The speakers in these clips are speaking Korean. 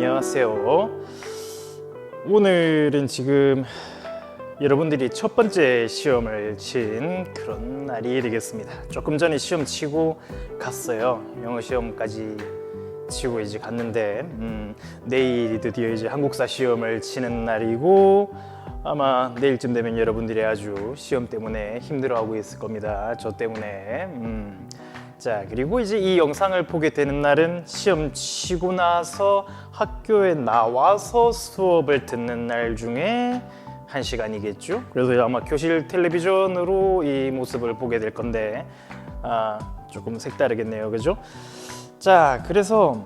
안녕하세요. 오늘은 지금 여러분들이 첫 번째 시험을 친 그런 날이 되겠습니다. 조금 전에 시험 치고 갔어요. 영어 시험까지 치고 이제 갔는데 내일이 드디어 이제 한국사 시험을 치는 날이고, 아마 내일쯤 되면 여러분들이 아주 시험 때문에 힘들어하고 있을 겁니다. 저 때문에. 자, 그리고 이제 이 영상을 보게 되는 날은 시험 치고 나서 학교에 나와서 수업을 듣는 날 중에 한 시간이겠죠. 그래서 아마 교실 텔레비전으로 이 모습을 보게 될 건데 조금 색다르겠네요, 그죠? 자, 그래서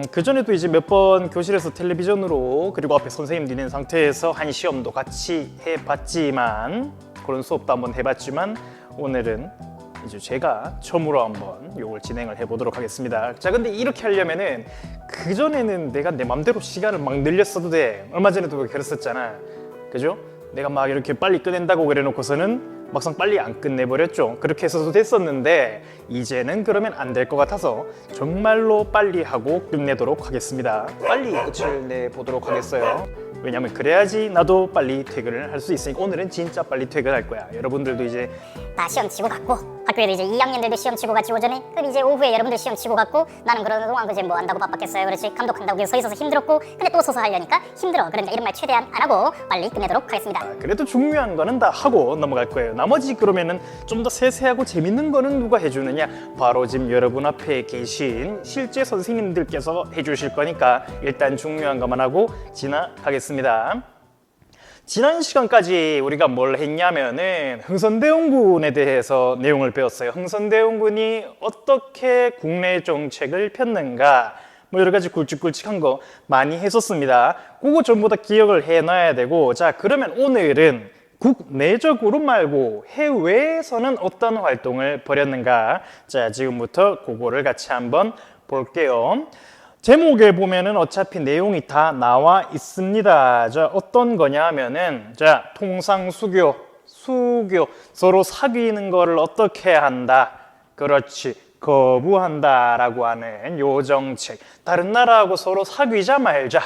그 전에도 이제 몇 번 교실에서 텔레비전으로, 그리고 앞에 선생님 있는 상태에서 한 시험도 같이 해봤지만, 그런 수업도 한번 해봤지만, 오늘은 이제 제가 처음으로 한번 이걸 진행을 해보도록 하겠습니다. 자, 근데 이렇게 하려면은 그 전에는 내가 내 맘대로 시간을 막 늘렸어도 돼. 얼마 전에도 그랬었잖아, 그죠? 내가 막 이렇게 빨리 끝낸다고 그래놓고서는 막상 빨리 안 끝내버렸죠. 그렇게 해서도 됐었는데 이제는 그러면 안 될 것 같아서 정말로 빨리 하고 끝내도록 하겠습니다. 빨리 끝을 내보도록 하겠어요. 왜냐면 그래야지 나도 빨리 퇴근을 할 수 있으니까. 오늘은 진짜 빨리 퇴근할 거야. 여러분들도 이제 다 시험 치고 갔고, 학교에도 이제 2학년들도 시험 치고 갔지 오전에. 그럼 이제 오후에 여러분들 시험 치고 갔고, 나는 그러는 동안 그제 뭐 한다고 바빴겠어요. 그렇지, 감독한다고 그냥 서 있어서 힘들었고, 근데 또 서서 하려니까 힘들어. 그러니까 이런 말 최대한 안 하고 빨리 끝내도록 하겠습니다. 그래도 중요한 거는 다 하고 넘어갈 거예요. 나머지 그러면은 좀 더 세세하고 재밌는 거는 누가 해주느냐? 바로 지금 여러분 앞에 계신 실제 선생님들께서 해주실 거니까 일단 중요한 것만 하고 지나가겠습니다. 지난 시간까지 우리가 뭘 했냐면은 흥선대원군에 대해서 내용을 배웠어요. 흥선대원군이 어떻게 국내 정책을 폈는가, 뭐 여러 가지 굵직굵직한 거 많이 했었습니다. 그거 전부 다 기억을 해놔야 되고, 자, 그러면 오늘은 국내적으로 말고 해외에서는 어떤 활동을 벌였는가, 자, 지금부터 그거를 같이 한번 볼게요. 제목에 보면은 어차피 내용이 다 나와 있습니다. 자, 어떤 거냐 하면은, 자, 통상수교, 수교, 서로 사귀는 거를 어떻게 한다. 그렇지, 거부한다라고 하는 요 정책. 다른 나라하고 서로 사귀자 말자.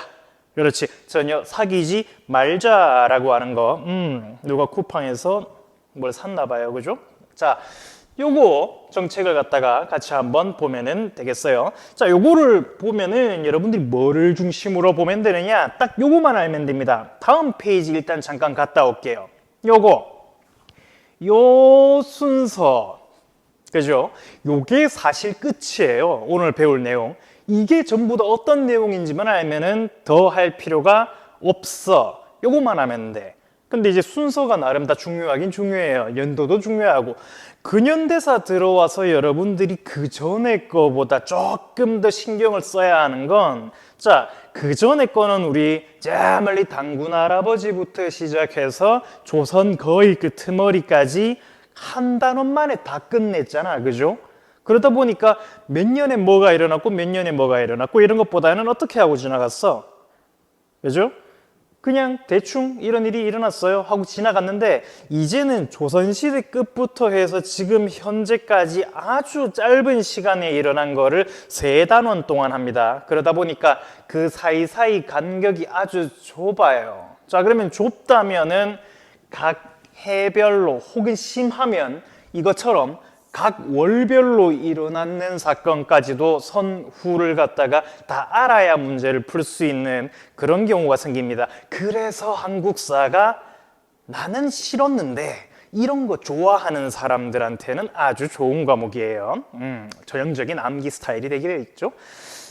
그렇지, 전혀 사귀지 말자라고 하는 거. 누가 쿠팡에서 뭘 샀나 봐요, 그죠? 자, 요거 정책을 갖다가 같이 한번 보면은 되겠어요. 자, 요거를 보면은 여러분들이 뭐를 중심으로 보면 되느냐? 딱 요거만 알면 됩니다. 다음 페이지 일단 잠깐 갔다 올게요. 요 순서, 그죠? 요게 사실 끝이에요. 오늘 배울 내용. 이게 전부 다 어떤 내용인지만 알면은 더 할 필요가 없어. 요거만 하면 돼. 근데 이제 순서가 나름 다 중요하긴 중요해요. 연도도 중요하고. 근현대사 들어와서 여러분들이 그 전에 거보다 조금 더 신경을 써야 하는 건, 자, 그 전에 거는 우리 저 멀리 단군 할아버지부터 시작해서 조선 거의 끄트머리까지 한 단원 만에 다 끝냈잖아, 그죠? 그러다 보니까 몇 년에 뭐가 일어났고 몇 년에 뭐가 일어났고 이런 것보다는 어떻게 하고 지나갔어? 그죠? 그냥 대충 이런 일이 일어났어요 하고 지나갔는데, 이제는 조선시대 끝부터 해서 지금 현재까지 아주 짧은 시간에 일어난 거를 3단원 동안 합니다. 그러다 보니까 그 사이사이 간격이 아주 좁아요. 자, 그러면 좁다면은 각 해별로 혹은 심하면 이것처럼 각 월별로 일어나는 사건까지도 선후를 갖다가 다 알아야 문제를 풀 수 있는 그런 경우가 생깁니다. 그래서 한국사가 나는 싫었는데 이런 거 좋아하는 사람들한테는 아주 좋은 과목이에요. 전형적인 암기 스타일이 되겠죠.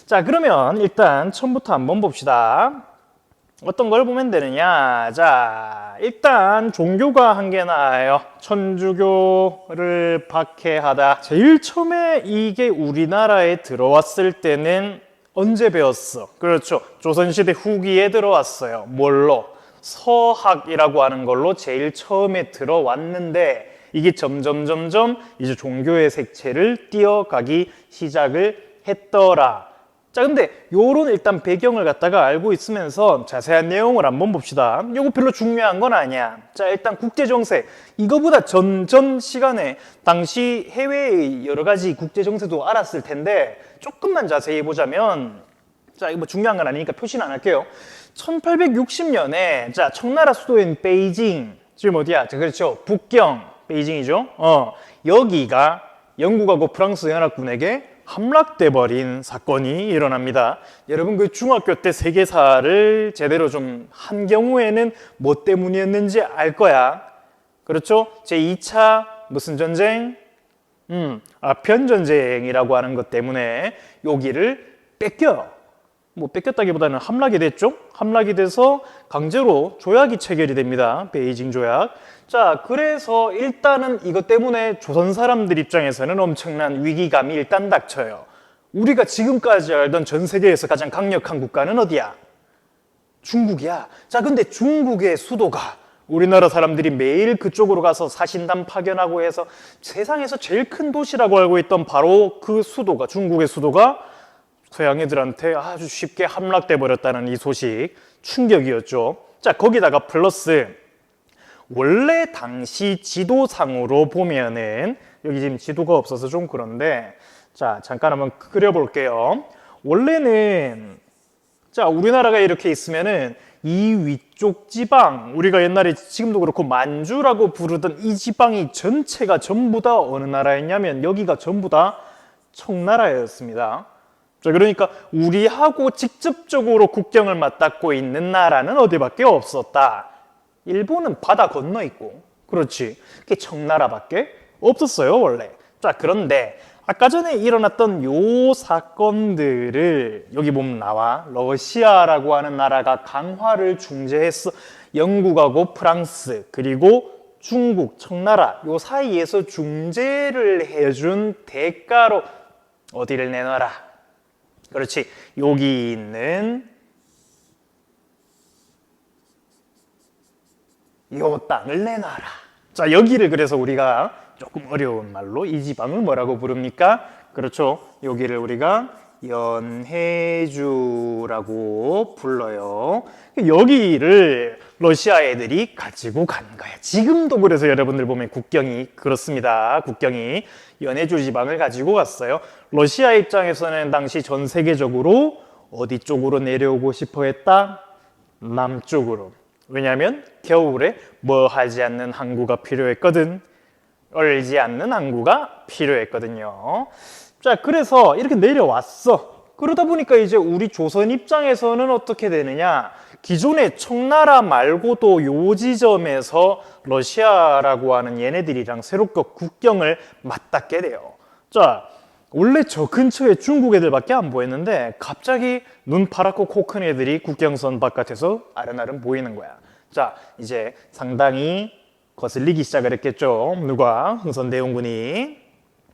자, 그러면 일단 처음부터 한번 봅시다. 어떤 걸 보면 되느냐? 자, 일단 종교가 한 개 나와요. 천주교를 박해하다. 제일 처음에 이게 우리나라에 들어왔을 때는 언제 배웠어? 그렇죠, 조선시대 후기에 들어왔어요. 뭘로? 서학이라고 하는 걸로 제일 처음에 들어왔는데, 이게 점점 이제 종교의 색채를 띄어가기 시작을 했더라. 자, 근데 요런 일단 배경을 갖다가 알고 있으면서 자세한 내용을 한번 봅시다. 요거 별로 중요한 건 아니야. 자, 일단 국제정세, 이거보다 전 시간에 당시 해외의 여러 가지 국제정세도 알았을 텐데 조금만 자세히 보자면, 자, 이거 뭐 중요한 건 아니니까 표시는 안 할게요. 1860년에 자, 청나라 수도인 베이징, 지금 어디야? 자, 그렇죠. 북경 베이징이죠. 여기가 영국하고 프랑스 연합군에게 함락돼 버린 사건이 일어납니다. 여러분 그 중학교 때 세계사를 제대로 좀 한 경우에는 뭐 때문이었는지 알 거야. 그렇죠? 제2차 무슨 전쟁? 아편 전쟁이라고 하는 것 때문에 여기를 뺏겨요. 뭐 뺏겼다기보다는 함락이 됐죠. 함락이 돼서 강제로 조약이 체결이 됩니다. 베이징 조약. 자, 그래서 일단은 이것 때문에 조선 사람들 입장에서는 엄청난 위기감이 일단 닥쳐요. 우리가 지금까지 알던 전 세계에서 가장 강력한 국가는 어디야? 중국이야. 자, 근데 중국의 수도가 우리나라 사람들이 매일 그쪽으로 가서 사신단 파견하고 해서 세상에서 제일 큰 도시라고 알고 있던 바로 그 수도가, 중국의 수도가 서양 애들한테 아주 쉽게 함락돼 버렸다는 이 소식, 충격이었죠. 자, 거기다가 플러스 원래 당시 지도상으로 보면은 여기 지금 지도가 없어서 좀 그런데 자, 잠깐 한번 그려볼게요. 원래는 자, 우리나라가 이렇게 있으면은 이 위쪽 지방, 우리가 옛날에 지금도 그렇고 만주라고 부르던 이 지방이 전체가 전부 다 어느 나라였냐면 여기가 전부 다 청나라였습니다. 자, 그러니까 우리하고 직접적으로 국경을 맞닿고 있는 나라는 어디밖에 없었다. 일본은 바다 건너 있고, 그렇지. 그게 청나라밖에 없었어요, 원래. 자, 그런데 아까 전에 일어났던 요 사건들을 여기 보면 나와. 러시아라고 하는 나라가 강화를 중재했어. 영국하고 프랑스 그리고 중국, 청나라 요 사이에서 중재를 해준 대가로 어디를 내놔라. 그렇지. 여기 있는 요 땅을 내놔라. 자, 여기를 그래서 우리가 조금 어려운 말로 이 지방을 뭐라고 부릅니까? 그렇죠. 여기를 우리가 연해주라고 불러요. 여기를 러시아 애들이 가지고 간 거야. 지금도 그래서 여러분들 보면 국경이 그렇습니다. 국경이 연해주 지방을 가지고 갔어요. 러시아 입장에서는 당시 전 세계적으로 어디 쪽으로 내려오고 싶어 했다? 남쪽으로. 왜냐하면 겨울에 뭐 하지 않는 항구가 필요했거든. 얼지 않는 항구가 필요했거든요. 자, 그래서 이렇게 내려왔어. 그러다 보니까 이제 우리 조선 입장에서는 어떻게 되느냐? 기존의 청나라 말고도 요 지점에서 러시아라고 하는 얘네들이랑 새롭게 국경을 맞닿게 돼요. 자, 원래 저 근처에 중국 애들밖에 안 보였는데 갑자기 눈 파랗고 코 큰 애들이 국경선 바깥에서 아른아른 보이는 거야. 자, 이제 상당히 거슬리기 시작을 했겠죠. 누가? 흥선대원군이.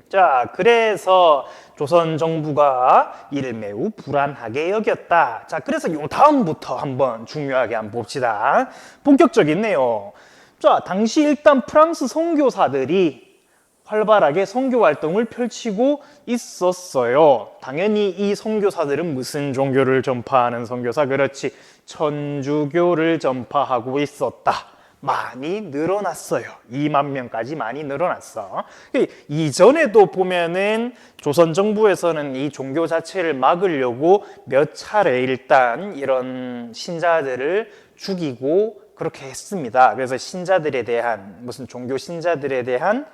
자, 그래서 조선 정부가 이를 매우 불안하게 여겼다. 자, 그래서 요 다음부터 한번 중요하게 한번 봅시다. 본격적인 내용. 자, 당시 일단 프랑스 선교사들이 활발하게 선교 활동을 펼치고 있었어요. 당연히 이 선교사들은 무슨 종교를 전파하는 선교사? 그렇지. 천주교를 전파하고 있었다. 많이 늘어났어요. 2만 명까지 많이 늘어났어. 이전에도 보면은 조선 정부에서는 이 종교 자체를 막으려고 몇 차례 일단 이런 신자들을 죽이고 그렇게 했습니다. 그래서 신자들에 대한 무슨 종교 신자들에 대한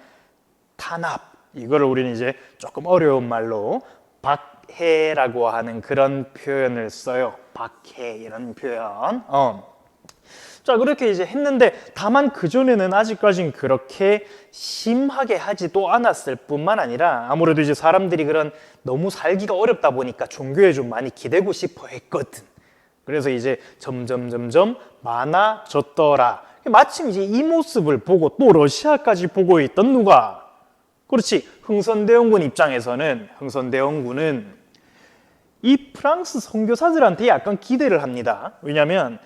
탄압, 이거를 우리는 이제 조금 어려운 말로 박해라고 하는 그런 표현을 써요. 박해 이런 표현. 자, 그렇게 이제 했는데 다만 그전에는 아직까진 그렇게 심하게 하지도 않았을 뿐만 아니라 아무래도 이제 사람들이 그런 너무 살기가 어렵다 보니까 종교에 좀 많이 기대고 싶어 했거든. 그래서 이제 점점 많아졌더라. 마침 이제 이 모습을 보고 또 러시아까지 보고 있던 누가? 그렇지. 흥선대원군 입장에서는 흥선대원군은 이 프랑스 선교사들한테 약간 기대를 합니다. 왜냐하면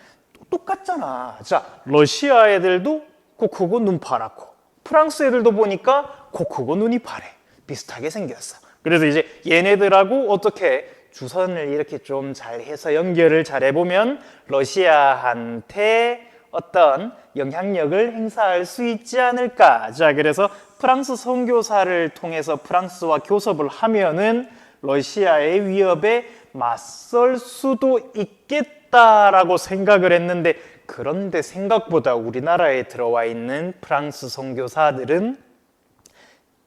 똑같잖아. 자, 러시아 애들도 코 크고 눈 파랗고 프랑스 애들도 보니까 코 크고 눈이 파래. 비슷하게 생겼어. 그래서 이제 얘네들하고 어떻게 주선을 이렇게 좀 잘해서 연결을 잘 해보면 러시아한테 어떤 영향력을 행사할 수 있지 않을까. 자, 그래서 프랑스 선교사를 통해서 프랑스와 교섭을 하면은 러시아의 위협에 맞설 수도 있겠다라고 생각을 했는데, 그런데 생각보다 우리나라에 들어와 있는 프랑스 선교사들은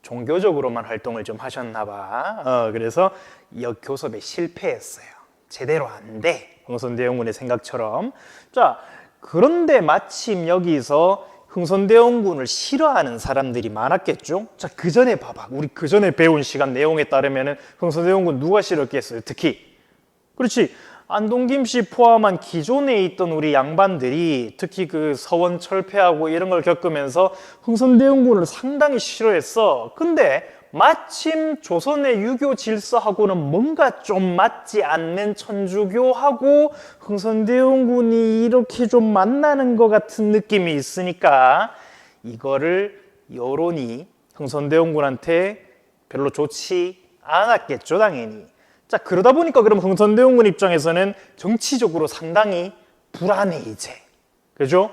종교적으로만 활동을 좀 하셨나 봐. 그래서 교섭에 실패했어요. 제대로 안 돼. 흥선대원군의 생각처럼. 자, 그런데 마침 여기서 흥선대원군을 싫어하는 사람들이 많았겠죠? 자, 그 전에 봐봐. 우리 그 전에 배운 시간 내용에 따르면은 흥선대원군 누가 싫었겠어요? 특히. 그렇지. 안동김 씨 포함한 기존에 있던 우리 양반들이 특히 그 서원 철폐하고 이런 걸 겪으면서 흥선대원군을 상당히 싫어했어. 근데 마침 조선의 유교 질서하고는 뭔가 좀 맞지 않는 천주교하고 흥선대원군이 이렇게 좀 만나는 것 같은 느낌이 있으니까 이거를 여론이 흥선대원군한테 별로 좋지 않았겠죠, 당연히. 자, 그러다 보니까 그럼 흥선대원군 입장에서는 정치적으로 상당히 불안해, 이제. 그죠?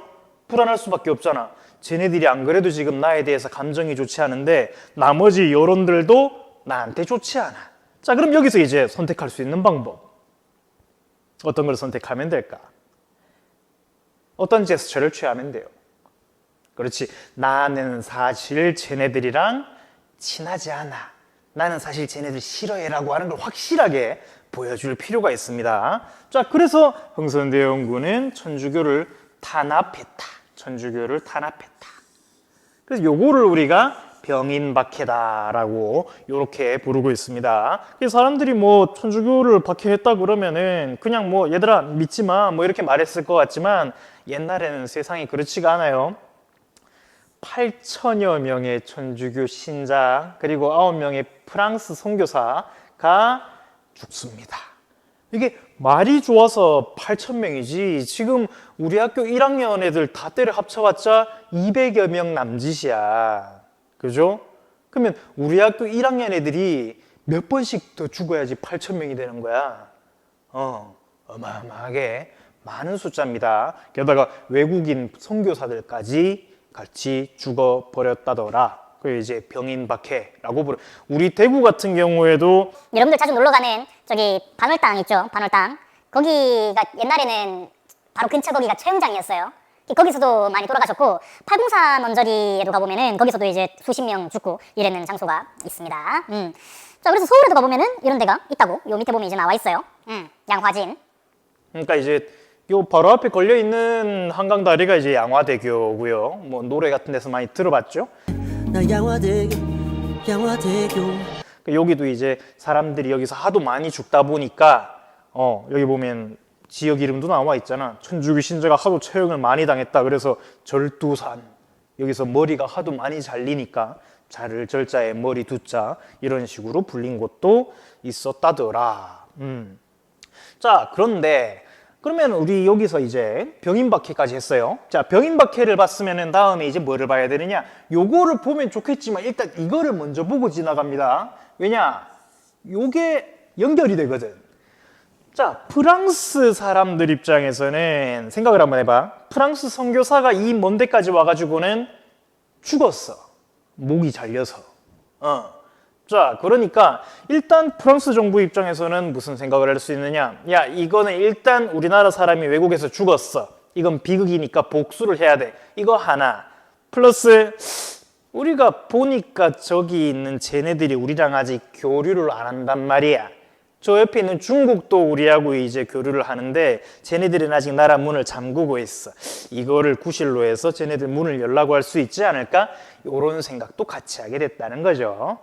불안할 수밖에 없잖아. 쟤네들이 안 그래도 지금 나에 대해서 감정이 좋지 않은데 나머지 여론들도 나한테 좋지 않아. 자, 그럼 여기서 이제 선택할 수 있는 방법. 어떤 걸 선택하면 될까? 어떤 제스처를 취하면 돼요? 그렇지. 나는 사실 쟤네들이랑 친하지 않아. 나는 사실 쟤네들 싫어해라고 하는 걸 확실하게 보여줄 필요가 있습니다. 자, 그래서 흥선대원군은 천주교를 탄압했다. 천주교를 탄압했다. 그래서 요거를 우리가 병인박해다라고 이렇게 부르고 있습니다. 그래서 사람들이 뭐 천주교를 박해했다 그러면은 그냥 뭐 얘들아 믿지 마 뭐 이렇게 말했을 것 같지만 옛날에는 세상이 그렇지가 않아요. 8천여 명의 천주교 신자 그리고 9명의 프랑스 선교사가 죽습니다. 이게 말이 좋아서 8,000명이지 지금 우리 학교 1학년 애들 다 때려 합쳐봤자 200여 명 남짓이야. 그죠? 그러면 우리 학교 1학년 애들이 몇 번씩 더 죽어야지 8,000명이 되는 거야. 어마어마하게 많은 숫자입니다. 게다가 외국인 선교사들까지 같이 죽어버렸다더라. 그 이제 병인박해라고 부르. 우리 대구 같은 경우에도 여러분들 자주 놀러 가는 저기 반월당 있죠? 반월당. 거기가 옛날에는 바로 근처 거기가 처형장이었어요. 거기서도 많이 돌아가셨고 804 언저리에도 가보면은 거기서도 이제 수십 명 죽고 이러는 장소가 있습니다. 자, 그래서 서울에도 가보면은 이런 데가 있다고. 요 밑에 보면 이제 나와 있어요. 양화진. 그러니까 이제 요 바로 앞에 걸려 있는 한강 다리가 이제 양화대교고요. 뭐 노래 같은 데서 많이 들어봤죠? 나 양화대교 여기도 이제 사람들이 여기서 하도 많이 죽다 보니까 여기 보면 지역 이름도 나와 있잖아. 천주교 신자가 하도 처형을 많이 당했다. 그래서 절두산. 여기서 머리가 하도 많이 잘리니까 자를 절자에 머리 두자 이런 식으로 불린 곳도 있었다더라. 자, 그런데 그러면 우리 여기서 이제 병인박해까지 했어요. 자, 병인박해를 봤으면은 다음에 이제 뭐를 봐야 되느냐? 요거를 보면 좋겠지만 일단 이거를 먼저 보고 지나갑니다. 왜냐? 요게 연결이 되거든. 자, 프랑스 사람들 입장에서는 생각을 한번 해봐. 프랑스 선교사가 이 먼 데까지 와가지고는 죽었어. 목이 잘려서. 자, 그러니까 일단 프랑스 정부 입장에서는 무슨 생각을 할 수 있느냐? 야, 이거는 일단 우리나라 사람이 외국에서 죽었어. 이건 비극이니까 복수를 해야 돼. 이거 하나. 플러스 우리가 보니까 저기 있는 쟤네들이 우리랑 아직 교류를 안 한단 말이야. 저 옆에 있는 중국도 우리하고 이제 교류를 하는데 쟤네들은 아직 나라 문을 잠그고 있어. 이거를 구실로 해서 쟤네들 문을 열라고 할 수 있지 않을까? 이런 생각도 같이 하게 됐다는 거죠.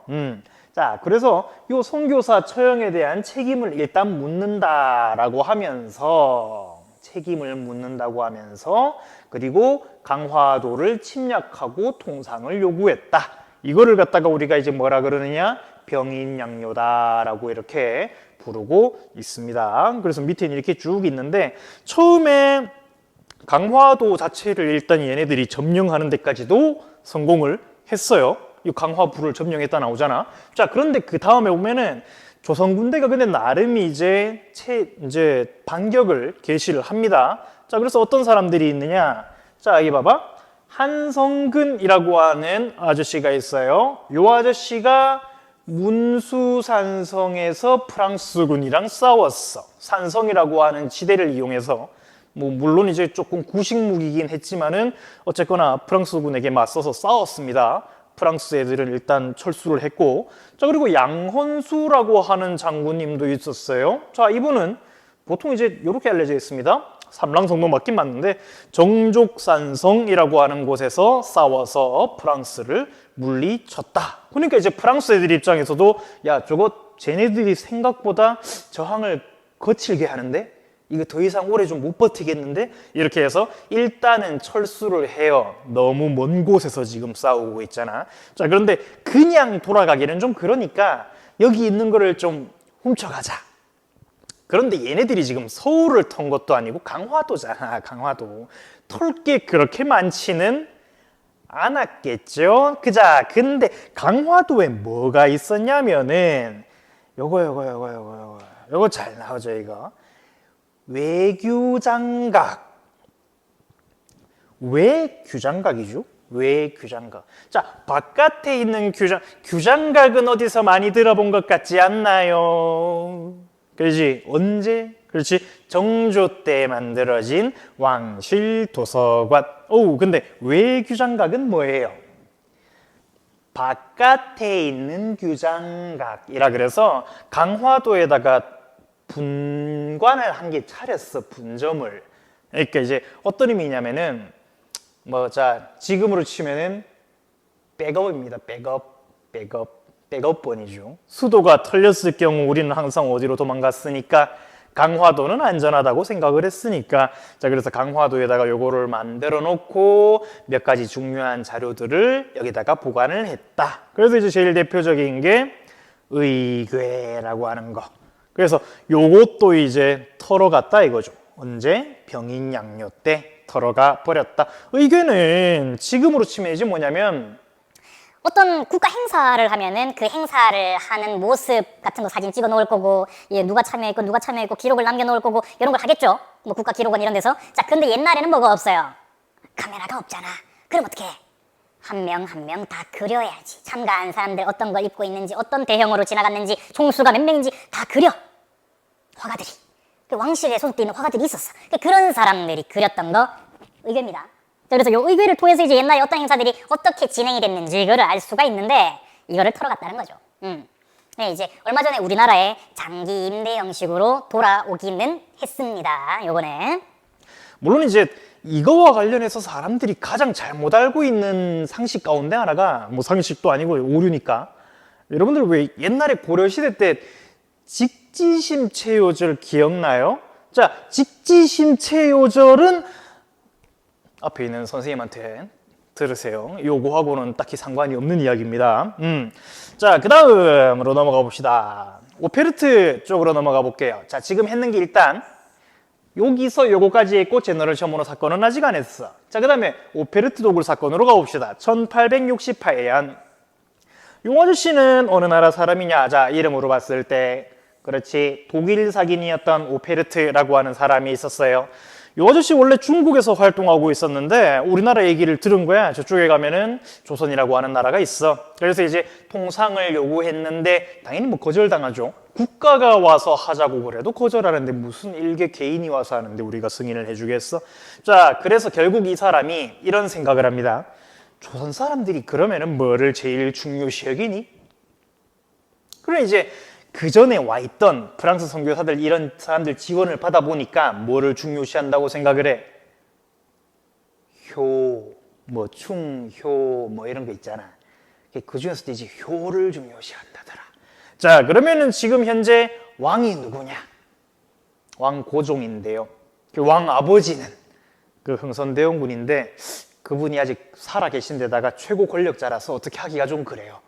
자, 그래서 요 선교사 처형에 대한 책임을 일단 묻는다라고 하면서 그리고 강화도를 침략하고 통상을 요구했다. 이거를 갖다가 우리가 이제 뭐라 그러느냐? 병인양요다라고 이렇게 부르고 있습니다. 그래서 밑에는 이렇게 쭉 있는데 처음에 강화도 자체를 일단 얘네들이 점령하는 데까지도 성공을 했어요. 이 강화부를 점령했다 나오잖아. 자, 그런데 그 다음에 보면은 조선 군대가 근데 나름 이제 반격을 개시를 합니다. 자, 그래서 어떤 사람들이 있느냐? 자, 여기 봐봐. 한성근이라고 하는 아저씨가 있어요. 이 아저씨가 문수산성에서 프랑스군이랑 싸웠어. 산성이라고 하는 지대를 이용해서 뭐 물론 이제 조금 구식무기긴 했지만은 어쨌거나 프랑스군에게 맞서서 싸웠습니다. 프랑스 애들은 일단 철수를 했고, 자 그리고 양헌수라고 하는 장군님도 있었어요. 자 이분은 보통 이제 이렇게 알려져 있습니다. 삼랑성도 맞긴 맞는데 정족산성이라고 하는 곳에서 싸워서 프랑스를 물리쳤다. 그러니까 이제 프랑스 애들 입장에서도 야 저거 쟤네들이 생각보다 저항을 거칠게 하는데 이거 더 이상 오래 좀 못 버티겠는데 이렇게 해서 일단은 철수를 해요. 너무 먼 곳에서 지금 싸우고 있잖아. 자 그런데 그냥 돌아가기는 좀 그러니까 여기 있는 거를 좀 훔쳐가자. 그런데 얘네들이 지금 서울을 턴 것도 아니고 강화도잖아. 강화도 털 게 그렇게 많지는 않았겠죠. 그자 근데 강화도에 뭐가 있었냐면은 요거 잘 나오죠. 이거 외규장각. 왜 규장각이죠? 왜 규장각? 자 바깥에 있는 규장각은 어디서 많이 들어본 것 같지 않나요? 그렇지. 언제? 그렇지. 정조 때 만들어진 왕실도서관. 오, 근데 외규장각은 뭐예요? 바깥에 있는 규장각이라 그래서 강화도에다가 분관을 한 개 차렸어. 분점을. 그러니까 이제 어떤 의미냐면은 자 지금으로 치면은 백업입니다. 백업번이죠. 수도가 털렸을 경우 우리는 항상 어디로 도망갔으니까 강화도는 안전하다고 생각을 했으니까 자 그래서 강화도에다가 요거를 만들어 놓고 몇 가지 중요한 자료들을 여기다가 보관을 했다. 그래서 이제 제일 대표적인 게 의궤라고 하는 거. 그래서 요것도 이제 털어갔다 이거죠. 언제? 병인양요 때 털어가 버렸다. 의궤는 지금으로 치면 이제 뭐냐면 어떤 국가 행사를 하면은 그 행사를 하는 모습 같은 거 사진 찍어 놓을 거고, 예, 누가 참여했고 기록을 남겨 놓을 거고 이런 걸 하겠죠. 뭐 국가 기록원 이런 데서. 자, 근데 옛날에는 뭐가 없어요. 카메라가 없잖아. 그럼 어떻게? 한 명 한 명 다 그려야지. 참가한 사람들 어떤 걸 입고 있는지, 어떤 대형으로 지나갔는지, 총수가 몇 명인지 다 그려. 화가들이. 그 왕실에 소속돼 있는 화가들이 있었어. 그런 사람들이 그렸던 거 의궤입니다. 그래서 요 의궤를 통해서 이제 옛날에 어떤 행사들이 어떻게 진행이 됐는지 이거를 알 수가 있는데 이거를 털어갔다는 거죠. 네, 이제 얼마 전에 우리나라에 장기 임대 형식으로 돌아오기는 했습니다. 요번에. 물론 이제 이거와 관련해서 사람들이 가장 잘못 알고 있는 상식 가운데 하나가 뭐 상식도 아니고 오류니까 여러분들 왜 옛날에 고려시대 때 직지심체요절 기억나요? 자, 직지심체요절은 앞에 있는 선생님한테 들으세요. 요거하고는 딱히 상관이 없는 이야기입니다. 자, 그 다음으로 넘어가 봅시다. 오페르트 쪽으로 넘어가 볼게요. 자, 지금 했는 게 일단 여기서 요거까지 했고 제너럴 셔머너 사건은 아직 안 했어. 자, 그 다음에 오페르트 도굴 사건으로 가봅시다. 1868년. 요 아저씨는 어느 나라 사람이냐? 자, 이름으로 봤을 때 그렇지, 독일 사gin이었던 오페르트라고 하는 사람이 있었어요. 이 아저씨 원래 중국에서 활동하고 있었는데 우리나라 얘기를 들은 거야. 저쪽에 가면은 조선이라고 하는 나라가 있어. 그래서 이제 통상을 요구했는데 당연히 뭐 거절당하죠. 국가가 와서 하자고 그래도 거절하는데 무슨 일개 개인이 와서 하는데 우리가 승인을 해주겠어? 자, 그래서 결국 이 사람이 이런 생각을 합니다. 조선 사람들이 그러면은 뭐를 제일 중요시 여기니? 그래 이제 그 전에 와 있던 프랑스 선교사들 이런 사람들 지원을 받아보니까 뭐를 중요시한다고 생각을 해? 효, 뭐 충효 뭐 이런 거 있잖아. 그 중에서도 이제 효를 중요시한다더라. 자, 그러면은 지금 현재 왕이 누구냐? 왕 고종인데요. 그 왕 아버지는 그 흥선대원군인데 그분이 아직 살아 계신 데다가 최고 권력자라서 어떻게 하기가 좀 그래요.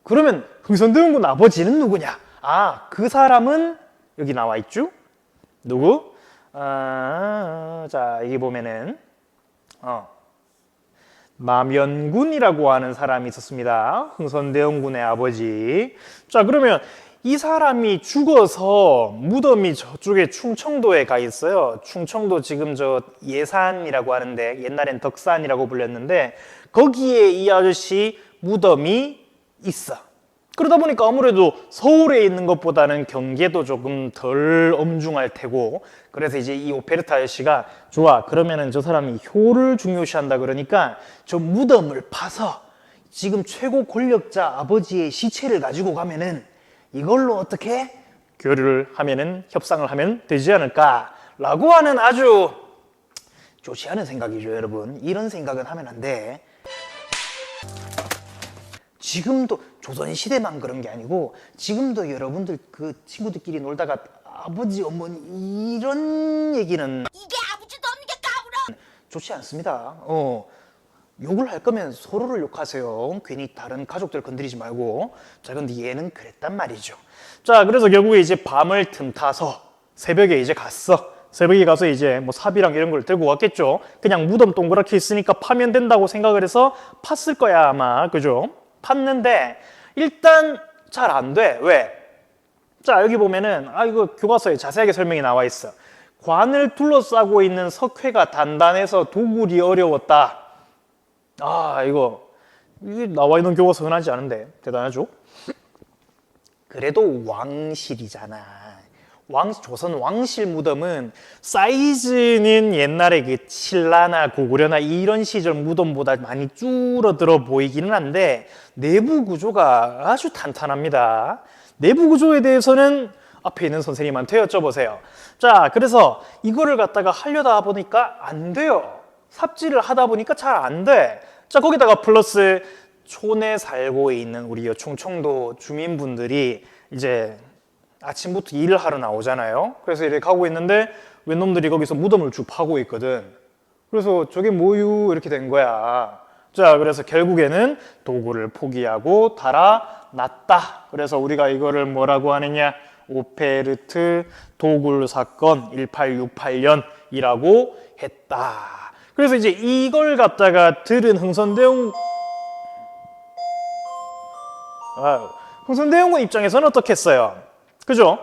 그러면 흥선대원군 아버지는 누구냐? 아, 그 사람은 여기 나와 있죠? 누구? 자, 여기 보면은 마면군이라고 하는 사람이 있었습니다. 흥선대원군의 아버지. 자, 그러면 이 사람이 죽어서 무덤이 저쪽에 충청도에 가 있어요. 충청도 지금 저 예산이라고 하는데 옛날엔 덕산이라고 불렸는데 거기에 이 아저씨 무덤이 있어. 그러다 보니까 아무래도 서울에 있는 것보다는 경계도 조금 덜 엄중할 테고, 그래서 이제 이 오페르타 아저씨가 좋아, 그러면은 저 사람이 효를 중요시한다 그러니까 저 무덤을 파서 지금 최고 권력자 아버지의 시체를 가지고 가면은 이걸로 어떻게 교류를 하면은, 협상을 하면 되지 않을까라고 하는 아주 좋지 않은 생각이죠, 여러분. 이런 생각은 하면 안 돼. 지금도 조선시대만 그런 게 아니고 지금도 여러분들 그 친구들끼리 놀다가 아버지, 어머니 이런 얘기는 이게 아버지도 없는 게 까불어. 좋지 않습니다. 욕을 할 거면 서로를 욕하세요. 괜히 다른 가족들 건드리지 말고. 자, 근데 얘는 그랬단 말이죠. 자, 그래서 결국에 이제 밤을 틈타서 새벽에 이제 갔어. 새벽에 가서 이제 뭐 삽이랑 이런 걸 들고 왔겠죠. 그냥 무덤 동그랗게 있으니까 파면 된다고 생각을 해서 팠을 거야, 아마. 그죠? 팠는데 일단 잘 안 돼. 왜? 자, 여기 보면은 이거 교과서에 자세하게 설명이 나와 있어. 관을 둘러싸고 있는 석회가 단단해서 도굴이 어려웠다. 이게 나와 있는 교과서 흔하지 않은데 대단하죠? 그래도 왕실이잖아. 조선 왕실 무덤은 사이즈는 옛날에 그 신라나 고구려나 이런 시절 무덤보다 많이 줄어들어 보이기는 한데 내부 구조가 아주 탄탄합니다. 내부 구조에 대해서는 앞에 있는 선생님한테 여쭤보세요. 자, 그래서 이거를 갖다가 하려다 보니까 안 돼요. 삽질을 하다 보니까 잘 안 돼. 자, 거기다가 플러스 촌에 살고 있는 우리 충청도 주민분들이 이제 아침부터 일을 하러 나오잖아요. 그래서 이렇게 가고 있는데 웬놈들이 거기서 무덤을 쭉 파고 있거든. 그래서 저게 뭐유 이렇게 된 거야. 자, 그래서 결국에는 도구를 포기하고 달아났다. 그래서 우리가 이거를 뭐라고 하느냐, 오페르트 도굴 사건 1868년이라고 했다. 그래서 이제 이걸 갖다가 들은 흥선대원군 입장에서는 어떻겠어요? 그죠?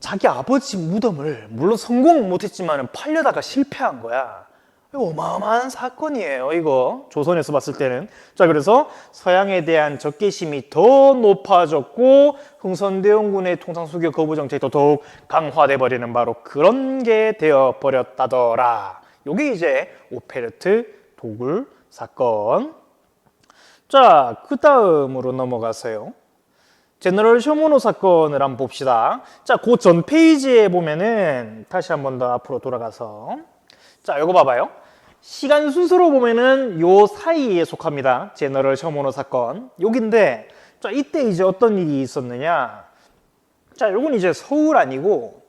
자기 아버지 무덤을 물론 성공은 못했지만 팔려다가 실패한 거야. 이거 어마어마한 사건이에요, 이거. 조선에서 봤을 때는. 자, 그래서 서양에 대한 적개심이 더 높아졌고 흥선대원군의 통상수교 거부 정책도 더욱 강화돼 버리는 바로 그런 게 되어 버렸다더라. 요게 이제 오페르트 도굴 사건. 자, 그 다음으로 넘어가세요. 제너럴 쇼모노 사건을 한번 봅시다. 자, 그 전 페이지에 보면은 다시 한 번 더 앞으로 돌아가서 자, 요거 봐봐요. 시간 순서로 보면은 요 사이에 속합니다. 제너럴 쇼모노 사건. 여긴데 자, 이때 이제 어떤 일이 있었느냐. 자, 요건 이제 서울 아니고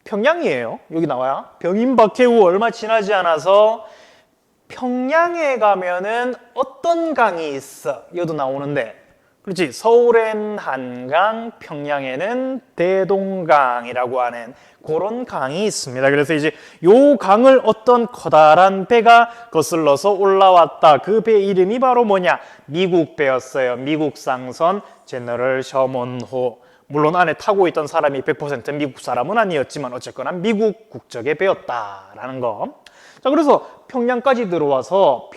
평양이에요. 여기 나와요. 병인박해 후 얼마 지나지 않아서 평양에 가면은 어떤 강이 있어. 여기도 나오는데 그렇지. 서울엔 한강, 평양에는 대동강이라고 하는 그런 강이 있습니다. 그래서 이제 요 강을 어떤 커다란 배가 거슬러서 올라왔다. 그 배 이름이 바로 뭐냐? 미국 배였어요. 미국 상선 제너럴 셔먼호. 물론 안에 타고 있던 사람이 100% 미국 사람은 아니었지만 어쨌거나 미국 국적의 배였다라는 거. 자, 그래서 평양까지 들어와서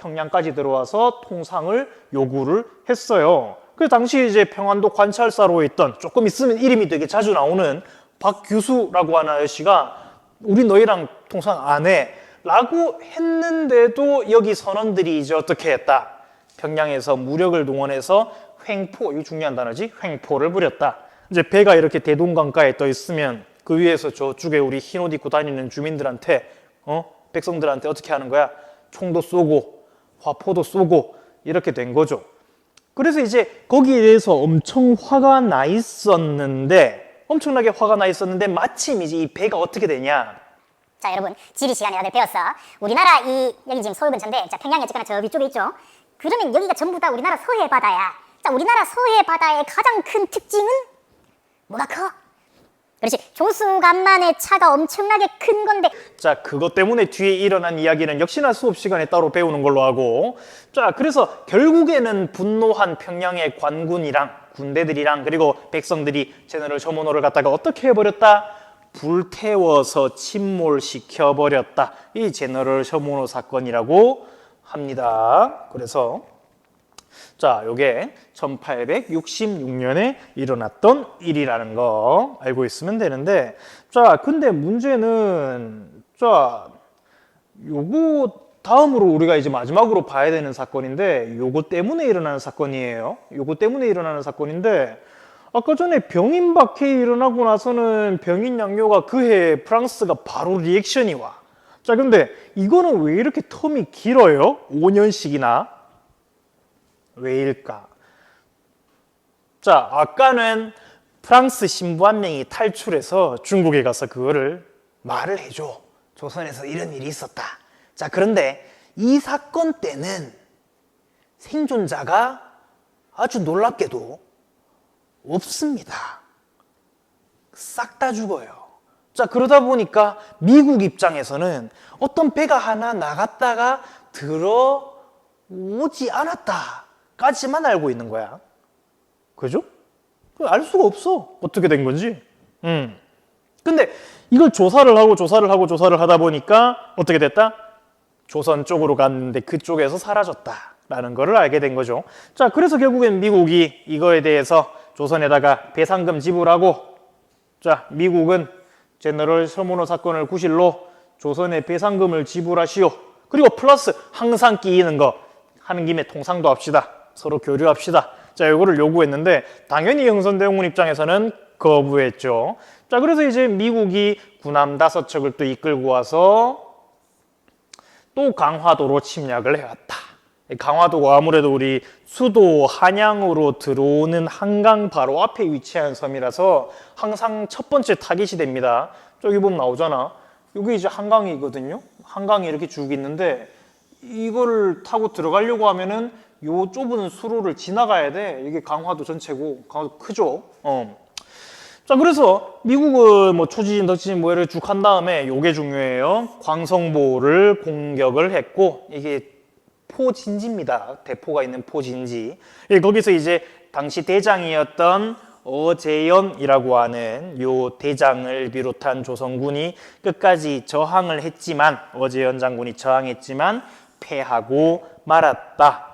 통상을 요구를 했어요. 그 당시 이제 평안도 관찰사로 있던 조금 있으면 이름이 되게 자주 나오는 박규수라고 하는 아저씨가 우리 너희랑 통상 안 해 라고 했는데도 여기 선원들이 이제 어떻게 했다? 평양에서 무력을 동원해서 횡포, 이거 중요한 단어지? 횡포를 부렸다. 이제 배가 이렇게 대동강가에 떠 있으면 그 위에서 저쪽에 우리 흰옷 입고 다니는 주민들한테 백성들한테 어떻게 하는 거야? 총도 쏘고 화포도 쏘고 이렇게 된 거죠. 그래서 이제 거기에 대해서 엄청 화가 나 있었는데 마침 이제 이 배가 어떻게 되냐. 자, 여러분, 지리 시간에 다들 배웠어. 우리나라 여기 지금 서울 근처인데, 자, 평양이 어쨌거나 저 위쪽에 있죠. 그러면 여기가 전부 다 우리나라 서해 바다야. 자, 우리나라 서해 바다의 가장 큰 특징은 뭐가 커? 그렇지. 조수간만의 차가 엄청나게 큰 건데. 자, 그것 때문에 뒤에 일어난 이야기는 역시나 수업 시간에 따로 배우는 걸로 하고. 자, 그래서 결국에는 분노한 평양의 관군이랑 군대들이랑 그리고 백성들이 제너럴 셔모노를 갖다가 어떻게 해버렸다? 불태워서 침몰시켜버렸다. 이 제너럴 셔모노 사건이라고 합니다. 그래서 자, 요게 1866년에 일어났던 일이라는 거 알고 있으면 되는데, 자, 근데 문제는, 자, 요거 다음으로 우리가 이제 마지막으로 봐야 되는 사건인데, 요거 때문에 일어나는 사건이에요. 요거 때문에 일어나는 사건인데, 아까 전에 병인 박해에 일어나고 나서는 병인 양요가 그해 프랑스가 바로 리액션이 와. 자, 근데 이거는 왜 이렇게 텀이 길어요? 5년씩이나. 왜일까? 자, 아까는 프랑스 신부 한 명이 탈출해서 중국에 가서 그거를 말을 해줘. 조선에서 이런 일이 있었다. 자, 그런데 이 사건 때는 생존자가 아주 놀랍게도 없습니다. 싹 다 죽어요. 자, 그러다 보니까 미국 입장에서는 어떤 배가 하나 나갔다가 들어오지 않았다까지만 알고 있는 거야. 그죠? 알 수가 없어. 어떻게 된 건지. 근데 이걸 조사를 하다 보니까 어떻게 됐다? 조선 쪽으로 갔는데 그쪽에서 사라졌다라는 거를 알게 된 거죠. 자, 그래서 결국엔 미국이 이거에 대해서 조선에다가 배상금 지불하고, 자, 미국은 제너럴 서문호 사건을 구실로 조선에 배상금을 지불하시오. 그리고 플러스 항상 끼이는 거 하는 김에 통상도 합시다. 서로 교류합시다. 자, 이거를 요구했는데 당연히 흥선대원군 입장에서는 거부했죠. 자, 그래서 이제 미국이 군함 5척을 또 이끌고 와서 또 강화도로 침략을 해왔다. 강화도가 아무래도 우리 수도 한양으로 들어오는 한강 바로 앞에 위치한 섬이라서 항상 첫 번째 타깃이 됩니다. 저기 보면 나오잖아. 여기 이제 한강이거든요. 한강이 이렇게 쭉 있는데 이거를 타고 들어가려고 하면은 요 좁은 수로를 지나가야 돼. 이게 강화도 전체고 강화도 크죠. 자, 그래서 미국은 뭐 초지진, 덕지진 뭐 이렇게 쭉 한 다음에 요게 중요해요. 광성보를 공격을 했고, 이게 포진지입니다. 대포가 있는 포진지. 거기서 이제 당시 대장이었던 어제연이라고 하는 요 대장을 비롯한 조선군이 끝까지 저항을 했지만, 어제연 장군이 저항했지만 패하고 말았다.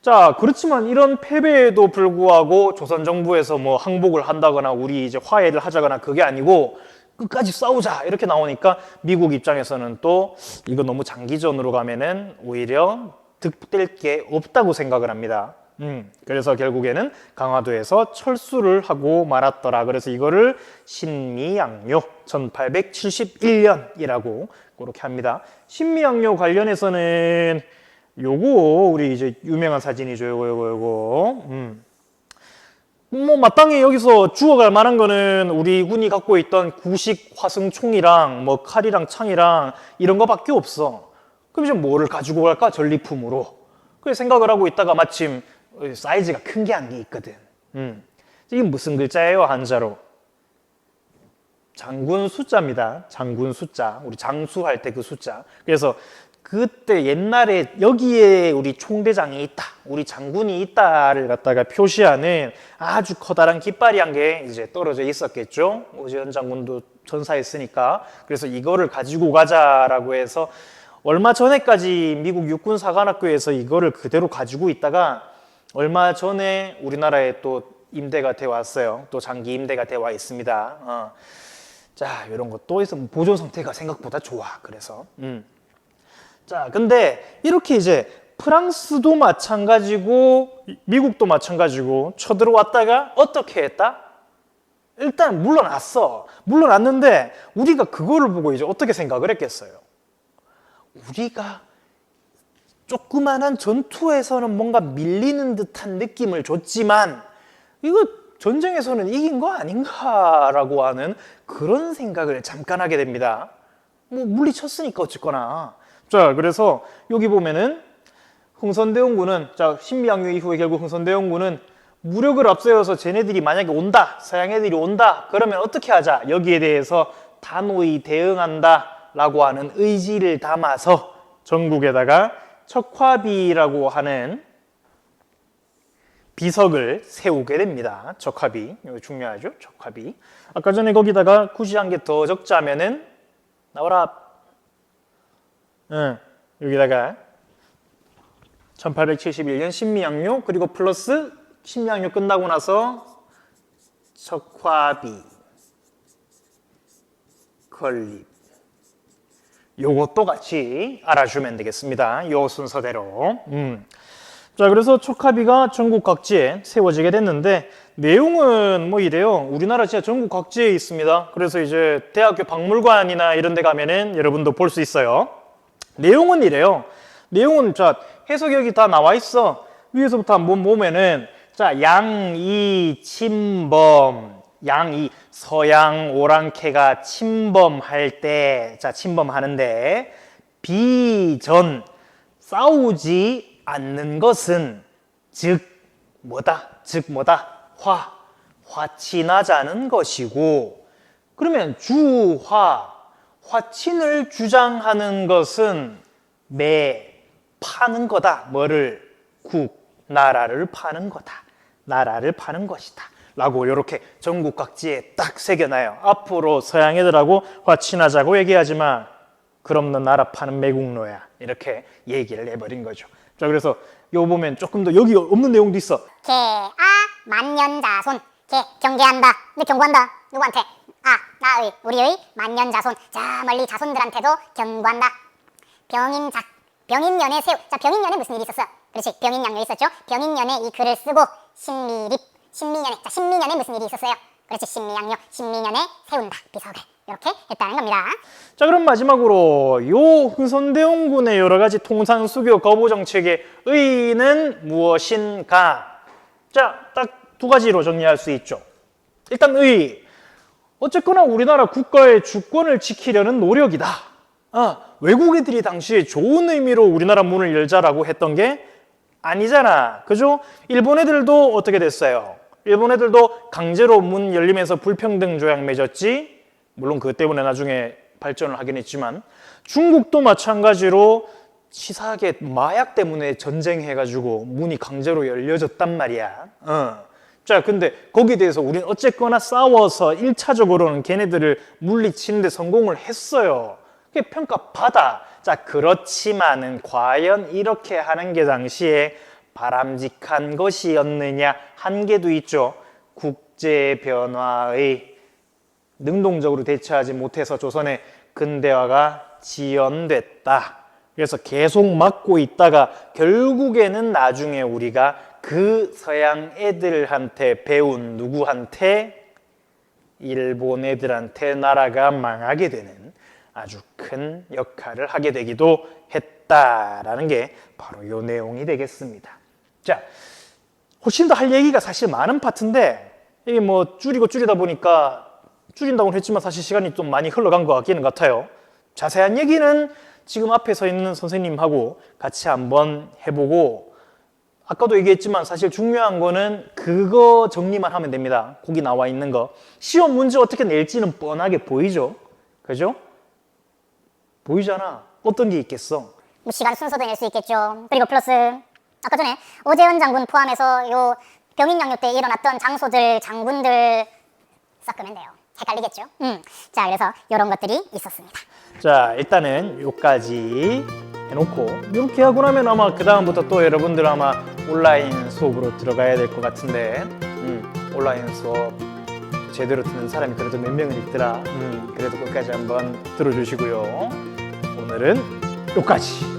자, 그렇지만 이런 패배에도 불구하고 조선 정부에서 뭐 항복을 한다거나 우리 이제 화해를 하자거나 그게 아니고 끝까지 싸우자 이렇게 나오니까 미국 입장에서는 또 이거 너무 장기전으로 가면은 오히려 득될 게 없다고 생각을 합니다. 그래서 결국에는 강화도에서 철수를 하고 말았더라. 그래서 이거를 신미양요 1871년이라고 그렇게 합니다. 신미양요 관련해서는 요거 우리 이제 유명한 사진이죠. 요거. 뭐 마땅히 여기서 주워갈 만한 거는 우리 군이 갖고 있던 구식 화승총이랑 뭐 칼이랑 창이랑 이런 거밖에 없어. 그럼 이제 뭐를 가지고 갈까? 전리품으로. 그래 생각을 하고 있다가 마침 사이즈가 큰 게 한 개 있거든. 이게 무슨 글자예요? 한자로. 장군 숫자입니다. 장군 숫자. 우리 장수할 때 그 숫자. 그래서 그때 옛날에 여기에 우리 총대장이 있다, 우리 장군이 있다를 갖다가 표시하는 아주 커다란 깃발이 한 게 이제 떨어져 있었겠죠. 오지연 장군도 전사했으니까. 그래서 이거를 가지고 가자라고 해서 얼마 전에까지 미국 육군사관학교에서 이거를 그대로 가지고 있다가 얼마 전에 우리나라에 또 임대가 돼 왔어요. 또 장기 임대가 돼 와 있습니다. 자, 이런 것도 있어. 보존 상태가 생각보다 좋아. 그래서 자, 근데 이렇게 이제 프랑스도 마찬가지고 미국도 마찬가지고 쳐들어왔다가 어떻게 했다? 일단 물러났어. 물러났는데 우리가 그거를 보고 이제 어떻게 생각을 했겠어요? 우리가 조그만한 전투에서는 뭔가 밀리는 듯한 느낌을 줬지만 이거 전쟁에서는 이긴 거 아닌가라고 하는 그런 생각을 잠깐 하게 됩니다. 뭐 물리쳤으니까 어쨌거나. 자, 그래서 여기 보면은 흥선대원군은, 자, 신미양요 이후에 결국 흥선대원군은 무력을 앞세워서 쟤네들이 만약에 온다, 서양 애들이 온다, 그러면 어떻게 하자, 여기에 대해서 단호히 대응한다 라고 하는 의지를 담아서 전국에다가 척화비라고 하는 비석을 세우게 됩니다. 척화비, 이거 중요하죠. 척화비. 아까 전에 거기다가 굳이 한 개 더 적자면은 나와라. 여기다가 1871년 신미양요, 그리고 플러스 신미양요 끝나고 나서 척화비, 건립. 요것도 같이 알아주면 되겠습니다. 요 순서대로. 자, 그래서 촉합이가 전국 각지에 세워지게 됐는데 내용은 뭐 이래요. 우리나라 진짜 전국 각지에 있습니다. 그래서 이제 대학교 박물관이나 이런 데 가면은 여러분도 볼 수 있어요. 내용은 이래요. 내용은 자, 해석이 여기 다 나와 있어. 위에서부터 한번 보면은 자, 양이 침범, 양이 서양 오랑캐가 침범할 때, 자, 침범하는데 비전 싸우지 않는 것은 즉 뭐다? 즉 뭐다? 화친하자는 것이고, 그러면 화친을 주장하는 것은 파는 거다. 뭐를? 나라를 파는 거다. 나라를 파는 것이다. 라고 이렇게 전국 각지에 딱 새겨놔요. 앞으로 서양 애들하고 화친하자고 얘기하지만 그럼 너 나라 파는 매국노야. 이렇게 얘기를 해버린 거죠. 자, 그래서 요 보면 조금 더 여기 없는 내용도 있어. 개아 만년자손. 개 경계한다. 근데 경고한다. 누구한테? 나의 우리의 만년자손. 자, 멀리 자손들한테도 경고한다. 병인년에 새우. 자, 병인년에 무슨 일이 있었어? 그렇지, 병인양요 있었죠. 병인년에 이 글을 쓰고 신미년에, 자, 신미년에 무슨 일이 있었어요? 그렇지, 신미양요. 신미년에 세운다 비석을. 이렇게 했다는 겁니다. 자, 그럼 마지막으로 요 흥선대원군의 여러 가지 통상수교 거부 정책의 의의는 무엇인가? 자, 딱 두 가지로 정리할 수 있죠. 일단 의의. 어쨌거나 우리나라 국가의 주권을 지키려는 노력이다. 외국 애들이 당시에 좋은 의미로 우리나라 문을 열자라고 했던 게 아니잖아. 그죠? 일본 애들도 어떻게 됐어요? 일본 애들도 강제로 문 열리면서 불평등 조약 맺었지. 물론 그것 때문에 나중에 발전을 하긴 했지만 중국도 마찬가지로 치사하게 마약 때문에 전쟁해가지고 문이 강제로 열려졌단 말이야. 자, 근데 거기에 대해서 우리는 어쨌거나 싸워서 1차적으로는 걔네들을 물리치는 데 성공을 했어요. 그게 평가받아. 자, 그렇지만은 과연 이렇게 하는 게 당시에 바람직한 것이었느냐? 한계도 있죠. 국제 변화의 능동적으로 대처하지 못해서 조선의 근대화가 지연됐다. 그래서 계속 막고 있다가 결국에는 나중에 우리가 그 서양 애들한테 배운 누구한테? 일본 애들한테 나라가 망하게 되는 아주 큰 역할을 하게 되기도 했다라는 게 바로 이 내용이 되겠습니다. 자, 훨씬 더 할 얘기가 사실 많은 파트인데 이게 뭐 줄이다 보니까 줄인다고는 했지만 사실 시간이 좀 많이 흘러간 것 같기는 같아요. 자세한 얘기는 지금 앞에 서 있는 선생님하고 같이 한번 해보고, 아까도 얘기했지만 사실 중요한 거는 그거 정리만 하면 됩니다. 거기 나와 있는 거. 시험 문제 어떻게 낼지는 뻔하게 보이죠? 그죠? 보이잖아. 어떤 게 있겠어? 뭐 시간 순서도 낼 수 있겠죠. 그리고 플러스 아까 전에 오재현 장군 포함해서 요 병인양요 때 일어났던 장소들, 장군들 섞으면 돼요. 헷갈리겠죠? 자, 그래서 이런 것들이 있었습니다. 자, 일단은 요까지 해놓고 이렇게 하고 나면 아마 그 다음부터 또 여러분들 아마 온라인 수업으로 들어가야 될 것 같은데 온라인 수업 제대로 듣는 사람이 그래도 몇 명은 있더라. 그래도 끝까지 한번 들어주시고요. 오늘은 요까지.